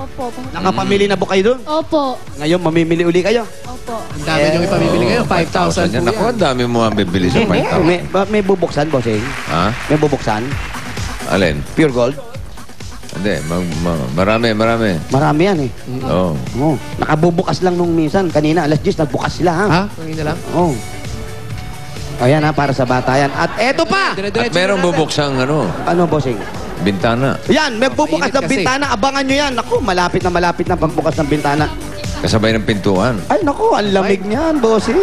Opo. Nakapamili na po kayo doon? Opo. Ngayon, mamimili uli kayo? Opo. Ang dami nyo ipamibili kayo. 5,000 po Naku, yan. ang dami mo ang bibili sa 5,000. May bubuksan, bossing? Ha? May bubuksan? Alin? Pure gold? Hindi, marami. Marami yan eh. Oo. Oh. Nakabubukas lang nung minsan. Kanina, alas 10, nagbukas sila ha? Ha? Ngayon na lang? Oo. Ayan ha, para sa bata yan. At eto pa! At merong bubuksang Ano, bossing? bintana. Yan, may bubukas Mainit ng kasi. bintana. Abangan nyo yan. Naku, malapit na pagbukas ng bintana. Kasabay ng pintuan. Ay, naku, ang lamig niyan, bossing.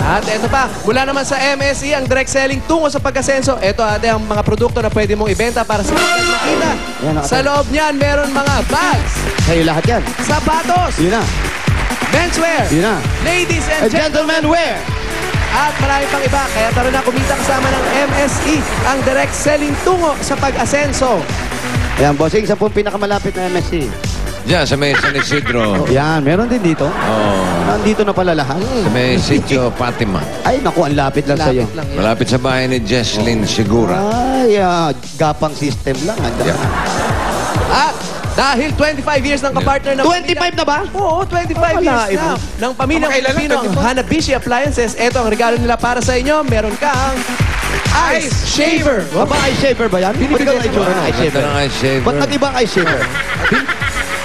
At eto pa, mula naman sa MSE, ang direct selling tungo sa pag-asenso. Eto ate, ang mga produkto na pwede mong ibenta para sa mga makita. Yan, ate. Sa loob niyan, meron mga bags, Sa'yo lahat yan. sapatos, Yun na. menswear, Yun na. ladies and gentlemen, Gentlemen, wear. at marami pang iba. Kaya tara na kumita kasama ng MSE, ang direct selling tungo sa pag-asenso. Ayan, bossing, isa pong pinakamalapit na MSC. Diyan, sa may San Isidro. Yan, meron din dito. Oo. Nandito na pala lahat. Sa may Sitio Fatima. Ay, naku, ang lapit lang sa'yo. Lapit lang yan. Malapit sa bahay ni Jesslyn Sigura. Ay, gapang system lang. Yeah. At dahil 25 years ng kapartner ng 25 na ba? Oo, 25 years Wala, na. Ng pamilyang Pilipino, ang Hanabishi Appliances. Ito ang regalo nila para sa inyo. Meron kang ice shaver. Aba, ice shaver ba yan? Binibigyan ng itsura ng ice shaver. Ganda ng ice shaver. Ba't nag-ibang ice shaver?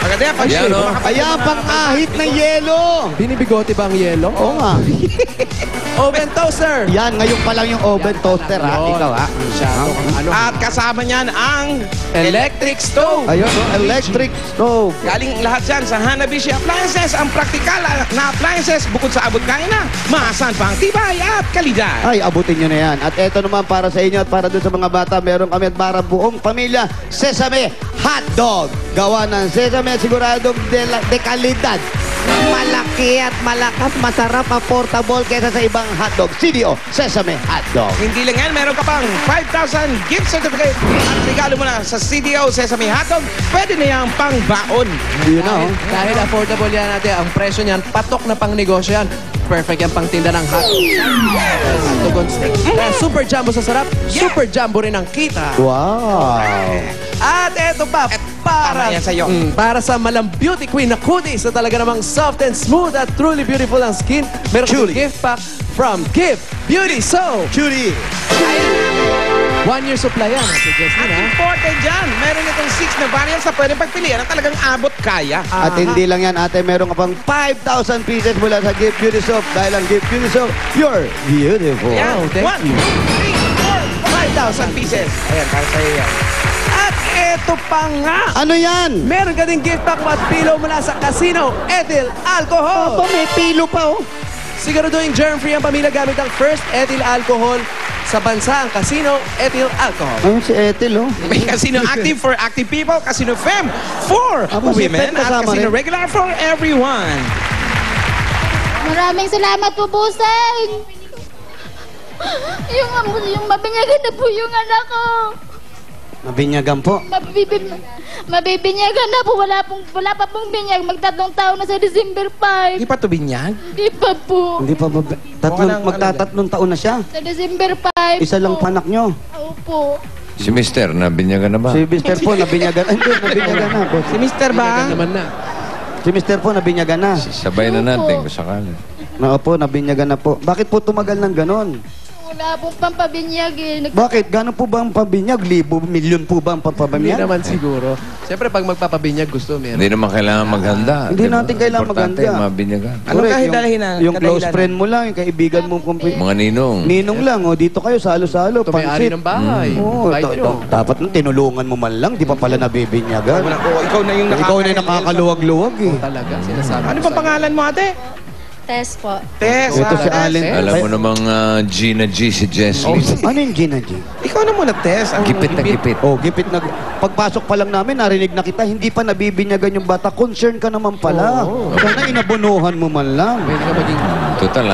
Maganda yan, Yan, no? Ayan, pang-ahit ng yelo. Binibigote ba ang yelo? Oo nga. Oven toaster. Yan, ngayon pa lang yung oven toaster ha. Yun. Ikaw ha. Ano? At kasama niyan ang Electric stove. Ayun, electric stove. galing lahat yan sa Hanabishi Appliances. Ang praktikal na appliances bukod sa abot kaya na, maasahan pa ang tibay at kalidad. Ay, abutin nyo na yan. At eto naman para sa inyo at para dun sa mga bata, meron kami at para buong pamilya, Sesame Hotdog. Gawa ng sesame, siguradong de kalidad. Malaki at malakas, masarap, affordable kaysa sa ibang hotdog. CDO, Sesame Hotdog. Hindi lang yan, meron ka pang 5,000 gift certificate at regalo mo na sa CDO Sesame Hotdog. Pwede na yung pang-baon. Yun na, oh. Dahil affordable yan natin, ang presyo niyan, patok na pang negosyo yan. Perfect yan pang tinda ng hotdog on stick. Kaya super jumbo sa sarap, super jumbo rin ang kita. Wow. At eto pa, para, Tama yan sa'yo. Para sa malang beauty queen na kutis na talaga namang soft and smooth at truly beautiful ang skin, meron kang Truly. gift pack from Gift Beauty Soap. Cutie. 1 year supply yan, Ate At Jesslyn, ha? important dyan, meron itong 6 na variants na pwede pagpilian na talagang abot kaya. At hindi lang yan, ate, meron ka pang 5,000 pieces mula sa Gift Beauty Soap. Dahil ang Gift Beauty Soap, you're beautiful. Yan, thank 1, you. 2, 3, 4, 5,000 pieces. Ayan, para sa'yo yan. At eto pa nga, Ano yan? meron ka ding gift pack at pillow mula sa Casino Ethyl Alcohol. Opo, may pilo pa, oh. Siguraduhin germ-free ang pamilya gamit ang first ethyl alcohol sa bansa, ang Casino Ethyl Alcohol. Ayun si Ethel, oh. May Casino Active for active people, Casino Fem for Aba, si women, Fem at kasama Casino rin. Regular for everyone. Maraming salamat po, Buseng. Yung mabinyagan na po yung anak ko. Mabinyagan po. Mabibinyagan na po. Wala pa pong binyag. Magtatlong taon na sa December 5. Di pa to binyag? Di pa po. Hindi pa ba? Magtatatlong taon na siya. Sa December 5 Isa lang po. panak nyo. Opo. Si Mister, nabinyagan na ba? Si Mr. po, nabinyagan. Ay, hindi, nabinyagan na. boss. Si Mr. ba? Naman na. Si Mr. po, nabinyagan na. Sabay na natin kung sakali. Opo, nabinyagan na po. Bakit po tumagal ng ganon? Wala pong pampabinyag eh. Bakit? Gano'n po ba ang pabinyag? Libo, milyon po ba ang Hindi papabinyag? naman siguro. Siyempre, pag magpapabinyag, gusto meron. Hindi naman kailangan maghanda. Hindi Diba? natin kailangan Importante maghanda. mabinyagan. Anong Correct, kahilahin na? Yung close kadahilan? friend mo lang, yung kaibigan mo. Mga ninong. Ninong lang, oh, dito kayo, salo-salo, Ito may-ari pansit. ng bahay. Oo, Kahit nyo. dapat nung tinulungan mo man lang, di pa pala nabibinyagan. Wala ko, ikaw na yung Ikaw na yung nakakaluwag-luwag eh. Talaga, sinasabi Ano ko bang sa'yo. pangalan mo, ate? Test po. Tess. Ito si Tess. Allen. Alam mo namang Gina G si Jesslyn. Ano yung Gina G? Ikaw na muna, Tess. Ang Gipit na gipit. Oh, gipit na. Pagpasok pa lang namin, narinig na kita, hindi pa nabibinyagan yung bata. Concern ka naman pala. Oo. Sana inabunuhan mo man lang. Pwede ka maging... Total,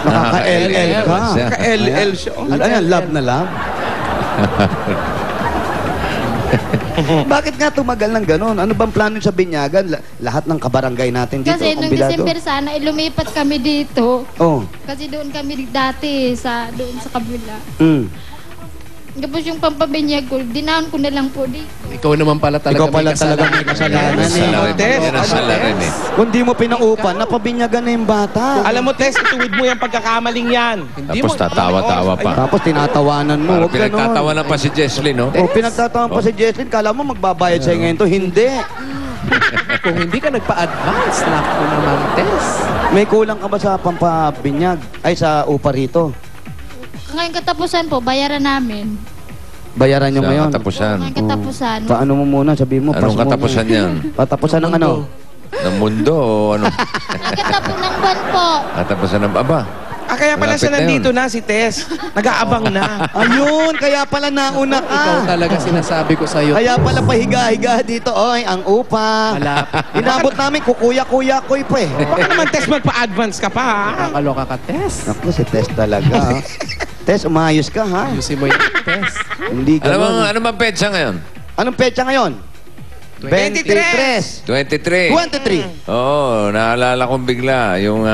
Nakaka-LL ka. Ka-LL siya. Ano yan? Love na love? Bakit nga tumagal ng ganon? Ano bang plano sa binyagan? Lahat ng kabarangay natin dito, Kasi nung kumbidado. December sana, lumipat kami dito. Oh. Kasi doon kami dati, doon sa kabila. Mm. Tapos yung pampabinyag ko, dinaon ko na lang po di. Ikaw naman pala talaga Ikaw pala talaga may kasalanan eh. Salarin. Tess, Yan ang salarin eh. Kung di mo pinaupan, napabinyagan na yung bata. Alam mo, Tess, ituwid mo yung pagkakamaling yan. Tapos tatawa-tawa pa. Tapos tinatawanan mo. Parang Huwag ganon. pinagtatawanan pa si Jesslyn, no? O, pinagtatawan pa si Jesslyn. Kala mo magbabayad sa'yo ngayon to. Hindi. Kung hindi ka nagpa-advance, naku naman, Tess. May kulang ka ba sa pampabinyag? Ay, sa upa rito? Ngayon katapusan po, bayaran namin. Bayaran nyo Sa ngayon. katapusan. Ngayon katapusan. Paano mo muna? Sabihin mo. Anong pass mo katapusan muna. yan? Katapusan ng ano? Ng mundo o ano? Ngayon katapusan ng buwan po. Katapusan ng aba. Kaya pala Malapit siya na nandito yun. na, si Tess. Nag-aabang na. Ayun, kaya pala nauna ka. Ikaw talaga sinasabi ko sa'yo. Kaya pala pahiga-higa dito. Oy, ang upa. Malapit. Inabot namin, kukuya-kuya-kuy pa eh. Baka naman, Tess, magpa-advance ka pa, ha? Nakakaloka ka, Tess. Naku, si Tess talaga. ah. Tess, umayos ka ha? Ayusin mo yung Tess. Hindi ka Ano bang petsa ngayon? Anong petsa ngayon? 23. 23. 23. Oo, naalala kong bigla. Yung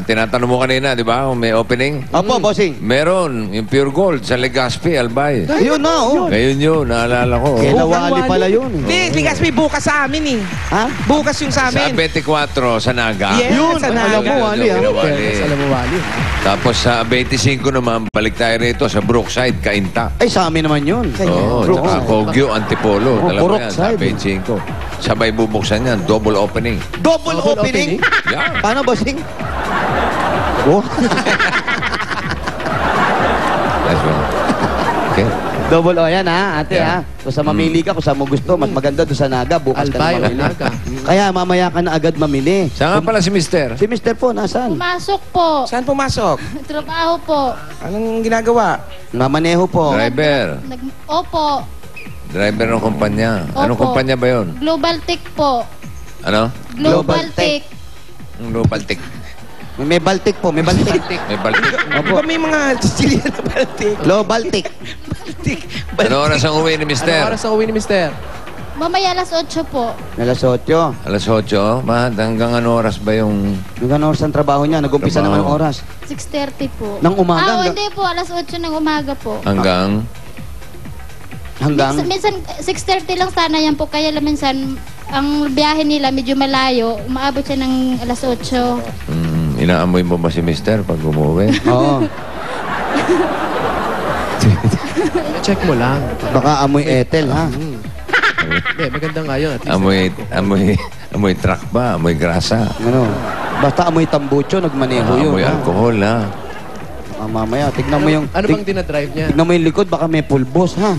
tinatanong mo kanina, di ba? Kung may opening. Opo, bossing. Meron, yung Pure Gold sa Legazpi, Albay. Ayun na, oh. Ngayon yun, naalala ko. Kela Wally pala yun. Hindi, Ligaspi, bukas sa amin, eh. Ha? Bukas yung sa Sa amin. 24, sa Naga. Yes, Yun, sa alam mo, Naga. Wally, ha? Wally. Alam mo, Wally. Tapos sa 25 naman, balik tayo rito sa Brookside, Cainta. Ay, sa amin naman yun. Oo, Bro, tsaka Kogyo, Antipolo. Oh, Alam mo yan, sa Brookside. 25. Sabay bubuksan yan, double opening. Double opening? Yeah. Paano, bossing? Oh. That's right. Okay. Double o yan ha, ate Yeah. ha. Kung sa mamili ka, kung sa mo gusto, mas maganda doon sa Naga, bukas Albay ka o na mamili. Naga. Kaya mamaya ka na agad mamili. Saan nga pala si Mister? Si Mr. po, nasaan? Pumasok po. Saan pumasok? Trabaho po. Anong ginagawa? Mamaneho po. Driver. Opo. Driver ng kumpanya. Anong Opo. kumpanya ba yun? Global Tech po. Ano? Global Global Tech. Global Tech. May Baltic po, may Baltic. May Baltic. Di ba may mga Sicilian na Baltic? Global Baltic. Baltic. Ano oras ang uwi ni Ano Mister? oras ang uwi ni Mister? Mamaya alas 8 po. Alas 8. Alas 8. Hanggang ano oras ba yung... Hanggang oras ang trabaho niya, nag-umpisa Trabaho. naman ang oras. 6:30 po. Ng umaga hanggang- hindi po. Alas 8 ng umaga po. Hanggang... Hanggang... Minsan 6:30 lang sana yan po. Kaya lang minsan, ang biyahe nila medyo malayo. Umaabot siya ng alas 8. Inaamoy mo ba si Mister pag umuwi? Oo. Check mo lang. Baka amoy Ethel, ha? Hindi, maganda nga yun. At least Amoy truck ba? Amoy grasa? Ano? Basta amoy tambucho, nagmaneho yun. Amoy ha? alcohol, ha? Mamaya, tignan mo yung... Ano bang dinadrive niya? Tignan mo yung likod, baka may pulbos, ha?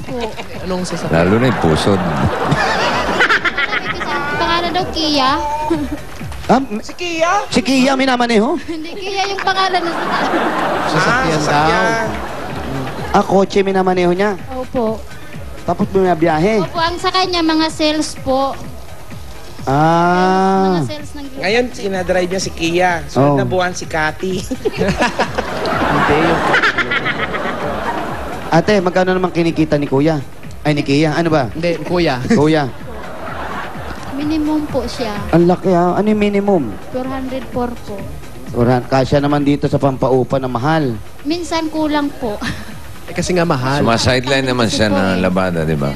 Anong sasakyan? Lalo na yung pusod. Pangalan daw Kia. Si Kia? Si Kia, minamaneho? Hindi Kia yung pangalan na Sasakyan daw. Kotse, minamaneho niya. Opo. Tapos bumiyabiyahe. Opo, ang sa kanya mga sales po. Ah. Mga sales ng Global Ngayon, sinadrive niya si Kia. Sunod Oh. na buwan si Cathy. Hindi yung... Ate, magkano naman kinikita ni Kuya? Ay, ni Kia. Ano ba? Hindi, kuya. Kuya. Minimum po siya. Ang laki ha. Ano yung minimum? 404 po. Kasya naman dito sa pampaupa na mahal. Minsan kulang po. Kasi nga mahal. Suma-sideline naman siya na labada, di ba?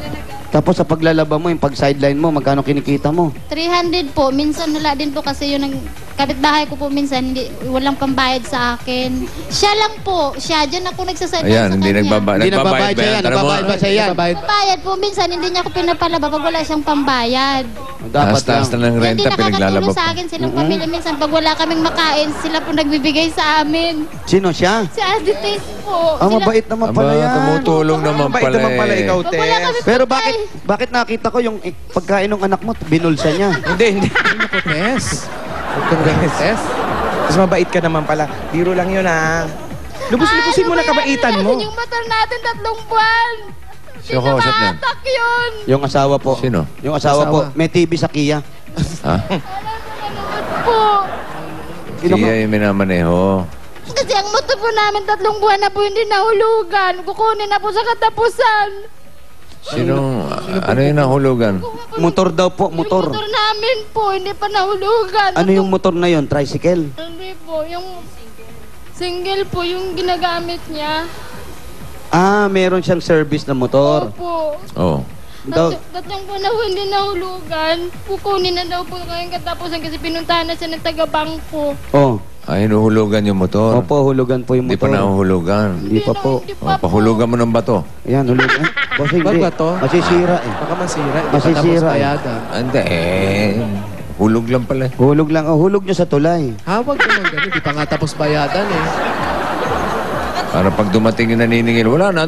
Tapos sa paglalaba mo, yung pag-sideline mo, magkano kinikita mo? 300 po. Minsan wala din po kasi yun ang kapitbahay ko po minsan hindi, walang pambayad sa akin. Siya lang po. Siya, dyan ako nagsasadya Ayan, sa hindi kanya. nagbabayad. Hindi Nagbabayad ba yan? Tanong mo. Nagbabayad ba siya yan? Nagbabayad. Pambayad po. Minsan hindi niya ako pinapalaba pag wala siyang pambayad. Dapat Taas-taas lang. na ng Hindi renta, pinaglalaba nakakatulong pa. sa akin silang pamilya. Minsan pag wala kaming makain, sila po nagbibigay sa amin. Sino siya? Si Ate Tess po. Ah, mabait naman Aba, pala yan. tumutulong naman Mabait pala naman pala eh. ikaw, Pag wala kami Tess. Pero pagkain. bakit nakita ko yung pagkain ng anak mo, binulsa niya. Hindi. Ano ko, Tess? Huwag kang ganyan, Tess. Mas mabait ka naman pala. Biro lang yun, ha? Lubos-lubusin mo na kabaitan mo. Yung motor natin 3 buwan. Sino kausap niyan? Atak yun. Yung asawa po. Sino? Yung asawa po. May TV sa Kia. Ha? Nanonood po. Siya yung minamaneho. Kasi ang motor po namin 3 buwan na po hindi nahulugan. Kukunin na po sa katapusan. Sino? Ano yung nahulugan? Motor daw po, motor. Yung motor namin po, hindi pa nahulugan. Ano yung motor na yon? Tricycle? Hindi po, yung single po yung ginagamit niya. Ah, meron siyang service na motor. Opo. Oh. Daw, Tatlong panahon din nahulugan. Kukunin na daw po kayong katapusan kasi pinuntahan na siya ng taga-bangko. oh. Ay, hinuhulugan yung motor. Opo, hulugan po yung Hindi pa motor. nahuhulugan. Hindi pa po. Hindi Oh, pa po. pahulugan mo ng bato. Ayan, hulugan. Bossing, Wag hindi. ba to? Masisira eh. Baka masira. Hindi pa Masisira, tapos eh. bayadan. Hindi, hulog lang pala. Hulog lang. Oh, hulog nyo sa tulay. Hawag naman ganun. Di pa nga tapos bayadan eh. Para pag dumating yung naniningil, wala na,